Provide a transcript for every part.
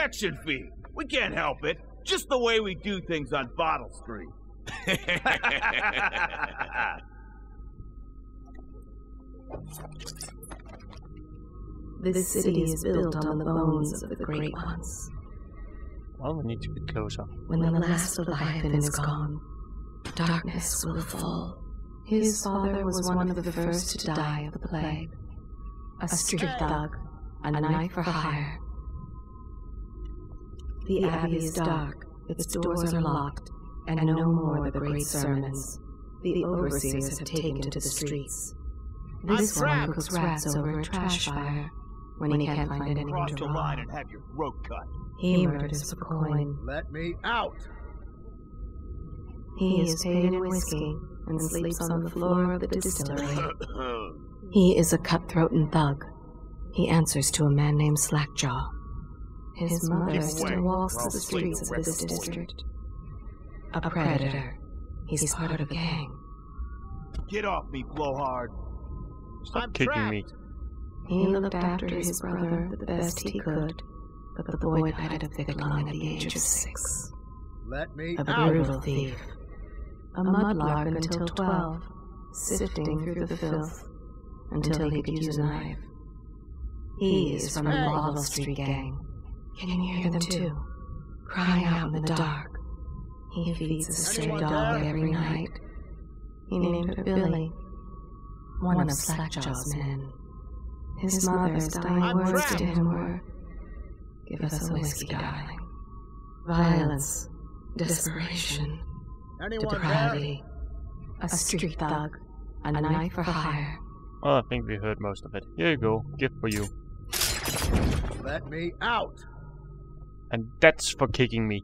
protection fee. We can't help it. Just the way we do things on Bottle Street. This city is built on the bones of the great ones. Well, we need to get closer. When the last Leviathan is gone, darkness will fall. His father was one of the first to die of the plague. A street thug, a knife for hire. The Abbey is dark, its doors are locked, and no more the great sermons. The overseers have taken to the streets. This one cooks rats over a trash fire when he can't find anyone to rob. And have your throat cut. He murders for coin. Let me out! He is paid in whiskey and sleeps on the floor of the distillery. He is a cutthroat and thug. He answers to a man named Slackjaw. His mother still walks the streets of this district. A predator. He's part of a gang. Get off me, blowhard. Stop kicking me. He looked after his brother the best he could, but the boy died of thick lung at the age of 6. Let me A out! brutal thief. A mudlark until 12, sifting through the filth until he could use a knife. He is from the Bottle Street gang. Can you hear them too? Crying out in the dark. He feeds a stray dog every night. He named her Billy, one of Slackjaw's men. His mother's dying words to him were, "Give us a whiskey, darling." Violence, desperation, depravity, a street thug, a knife for hire. Oh, I think we heard most of it. Here you go, gift for you. Let me out! And that's for kicking me.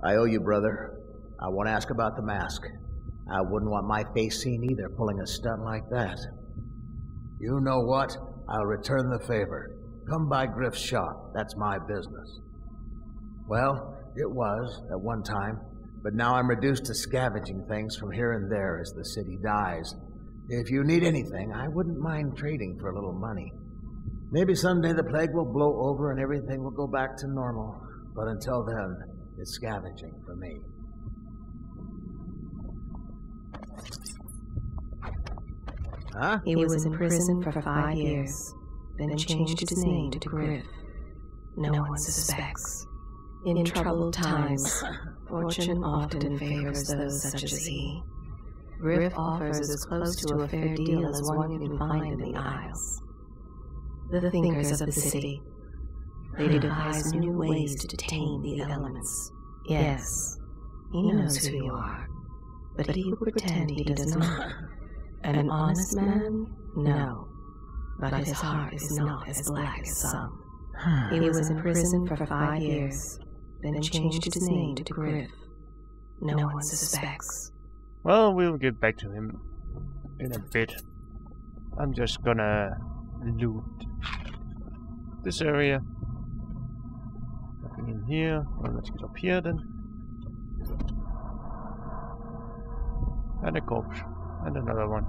I owe you, brother. I won't ask about the mask. I wouldn't want my face seen either, pulling a stunt like that. You know what? I'll return the favor. Come by Griff's shop. That's my business. Well, it was at one time, but now I'm reduced to scavenging things from here and there as the city dies. If you need anything, I wouldn't mind trading for a little money. Maybe someday the plague will blow over and everything will go back to normal. But until then, it's scavenging for me. Huh? He was in prison for 5 years, then changed his name to Griff. No one suspects. In troubled times, fortune often favors those such as he. Griff offers as close to a fair deal as one can find in the Isles. The thinkers of the city, they devise new ways to tame the elements. Yes, he knows who you are, but he will pretend he does not. An honest man? No. But his heart is not as black as some. He was in prison for 5 years, then changed his name to Griff. No one suspects. Well, we'll get back to him in a bit. I'm just gonna loot this area. Nothing in here. Well, let's get up here then. And a corpse. And another one.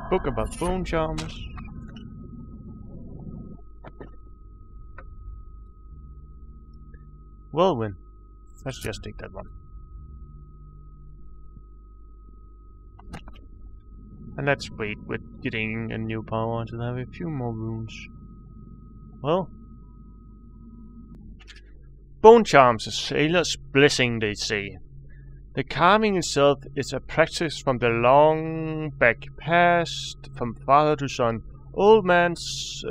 Book about bone charmers. Whirlwind. Let's just take that one. And let's wait with getting a new power until I have a few more runes. Well. Bone charms, a sailor's blessing, they say. The carving itself is a practice from the long back past, from father to son, old man's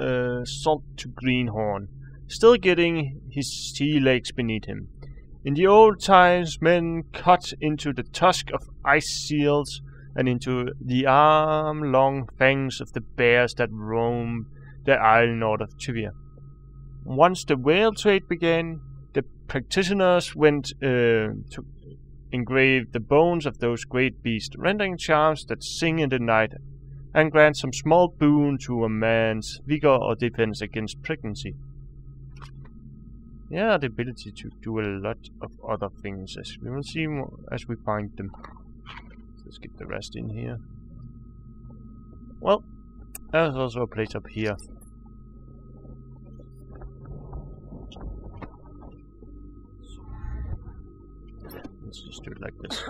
salt to greenhorn, still getting his sea legs beneath him. In the old times, men cut into the tusk of ice seals and into the arm-long fangs of the bears that roam the isle north of Tuvia. Once the whale trade began, the practitioners went to engrave the bones of those great beasts, rendering charms that sing in the night, and grant some small boon to a man's vigor or defense against pregnancy. Yeah, the ability to do a lot of other things, as we will see more as we find them. Let's get the rest in here. Well, there's also a place up here. Let's just do it like this.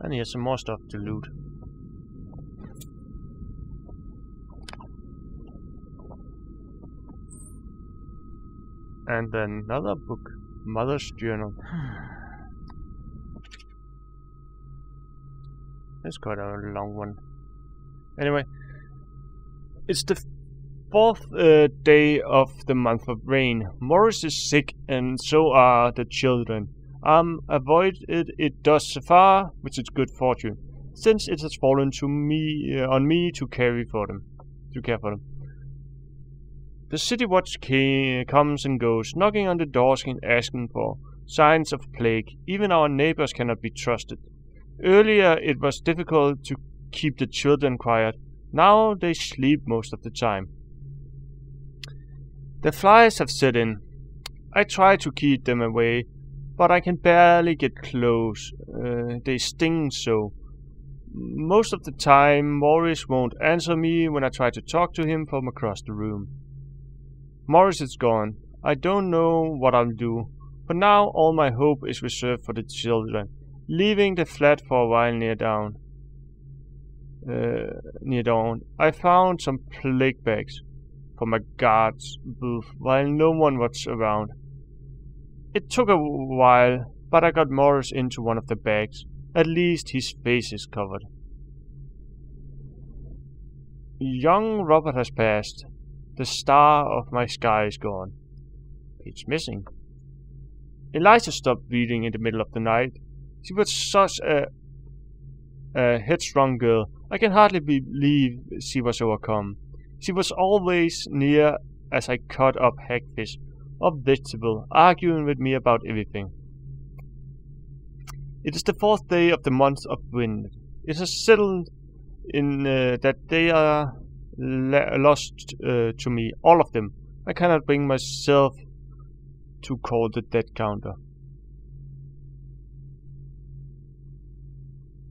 And here's some more stuff to loot. And another book, Mother's Journal. It's quite a long one. Anyway, it's the 4th day of the month of rain. Morris is sick, and so are the children. Avoided it thus far, which is good fortune, since it has fallen to me on me to care for them. The city watch comes and goes, knocking on the doors and asking for signs of plague. Even our neighbors cannot be trusted. Earlier it was difficult to keep the children quiet. Now they sleep most of the time. The flies have set in. I try to keep them away, but I can barely get close. They sting so. Most of the time, Morris won't answer me when I try to talk to him from across the room. Morris is gone. I don't know what I'll do. For now, all my hope is reserved for the children, leaving the flat for a while near dawn. I found some plague bags from a guard's booth while no one was around. It took a while, but I got Morris into one of the bags. At least his face is covered. Young Robert has passed. The star of my sky is gone. It's missing. Eliza stopped reading in the middle of the night. She was such a headstrong girl. I can hardly believe she was overcome. She was always near as I cut up hagfish or vegetable, arguing with me about everything. It is the 4th day of the month of wind. It has settled in that they are lost to me, all of them. I cannot bring myself to call the dead counter.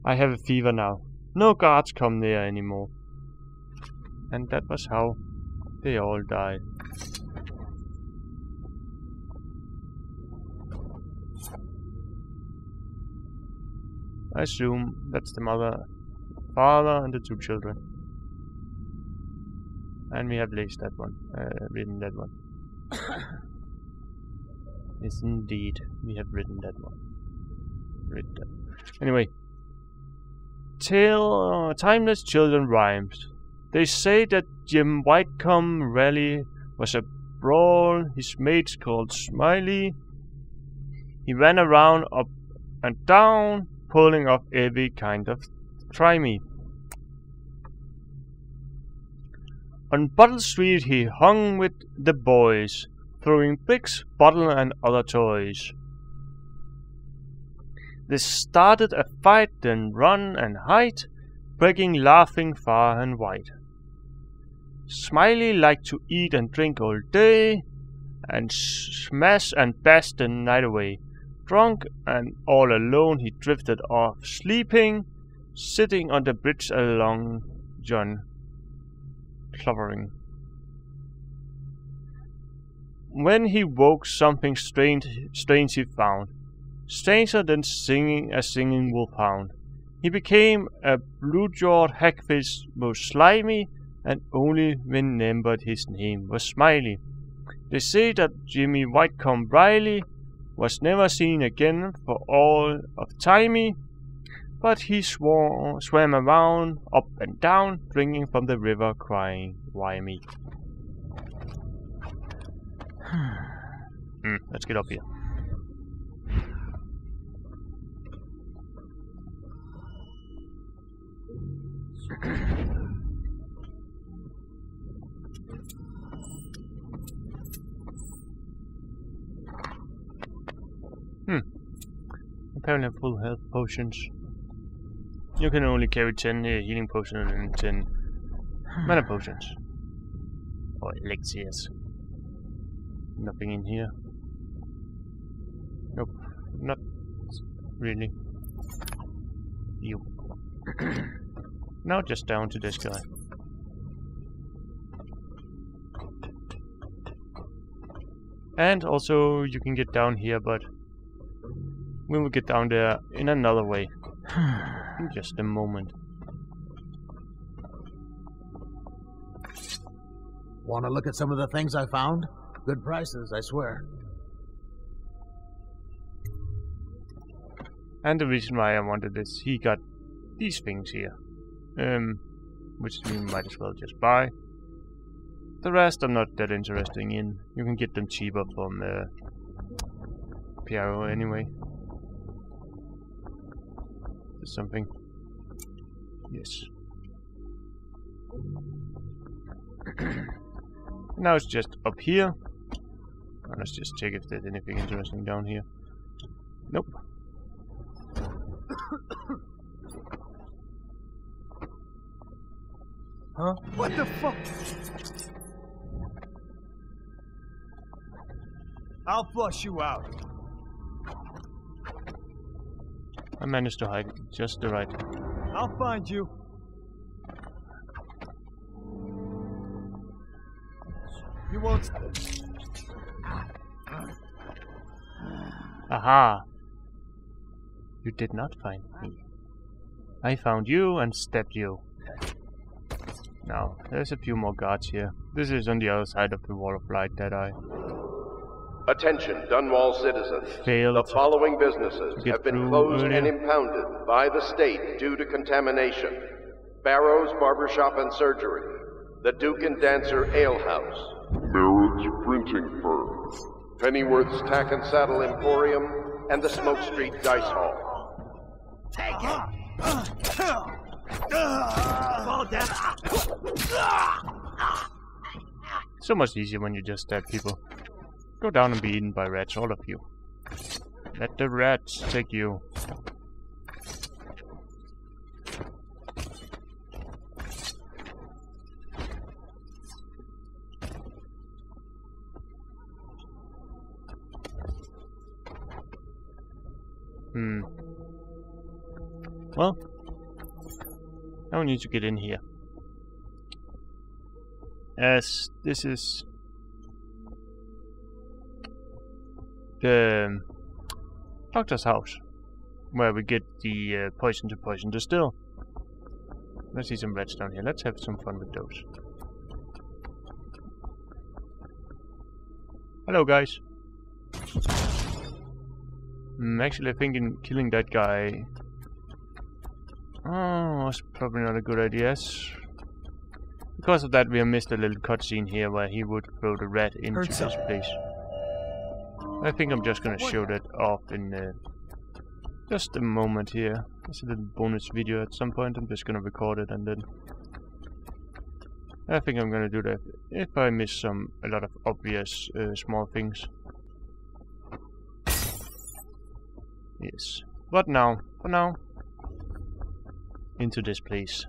I have a fever now. No guards come near anymore. And that was how they all died. I assume that's the mother, father, and the 2 children. And we have laced that one, written that one. Yes, indeed, we have written that one. Anyway, Timeless Children rhymes. They say that Jim Whitecomb rally was a brawl. His mates called Smiley. He ran around up and down, pulling off every kind of trimey. On Bottle Street he hung with the boys, throwing bricks, bottle and other toys. They started a fight, then run and hide, breaking laughing far and wide. Smiley liked to eat and drink all day, and smash and bash the night away. Drunk and all alone he drifted off, sleeping, sitting on the bridge along John, clovering. When he woke, something strange he found, stranger than singing a singing wolfhound. He became a blue-jawed hagfish, most slimy, and only remembered his name was Smiley. They say that Jimmy Whitecomb Riley was never seen again for all of timey, but he swam around, up and down, drinking from the river, crying, "Why me?" Let's get up here. Apparently full health potions. You can only carry 10 healing potions and 10 mana potions. Or elixirs. Nothing in here. Nope, not really. You. Now just down to this guy. And also you can get down here, but we will get down there in another way. In just a moment. Want to look at some of the things I found? Good prices, I swear. And the reason why I wanted this, he got these things here. Which we might as well just buy. The rest I'm not that interested in. You can get them cheaper from Piero anyway. There's something. Yes. Now it's just up here. Let's just check if there's anything interesting down here. Nope. Huh? What the fuck? I'll flush you out. I managed to hide it just the right. I'll find you. You won't. Aha! You did not find me. I found you and stabbed you. Now, there's a few more guards here. This is on the other side of the wall of light that I... Attention, Dunwall citizens. failed The following businesses get have been through closed earlier. and impounded by the state due to contamination. Barrow's Barbershop and Surgery, the Duke and Dancer Ale House, Merritt's Printing Firm, Pennyworth's Tack and Saddle Emporium, and the Smoke Street Dice Hall. Take it! Fall down! So much easier when you just stab people. Go down and be eaten by rats, all of you. Let the rats take you. Well, now we need to get in here. As this is the doctor's house, where we get the poison to poison distill. Let's see some rats down here. Let's have some fun with those. Hello, guys. I'm actually thinking killing that guy was probably not a good idea. Because of that, we have missed a little cutscene here where he would throw the rat into this place. I think I'm just gonna show that off in just a moment here. There's a little bonus video at some point. I'm just gonna record it and then I think I'm gonna do that if I miss a lot of obvious small things. Yes. But now, for now, into this place.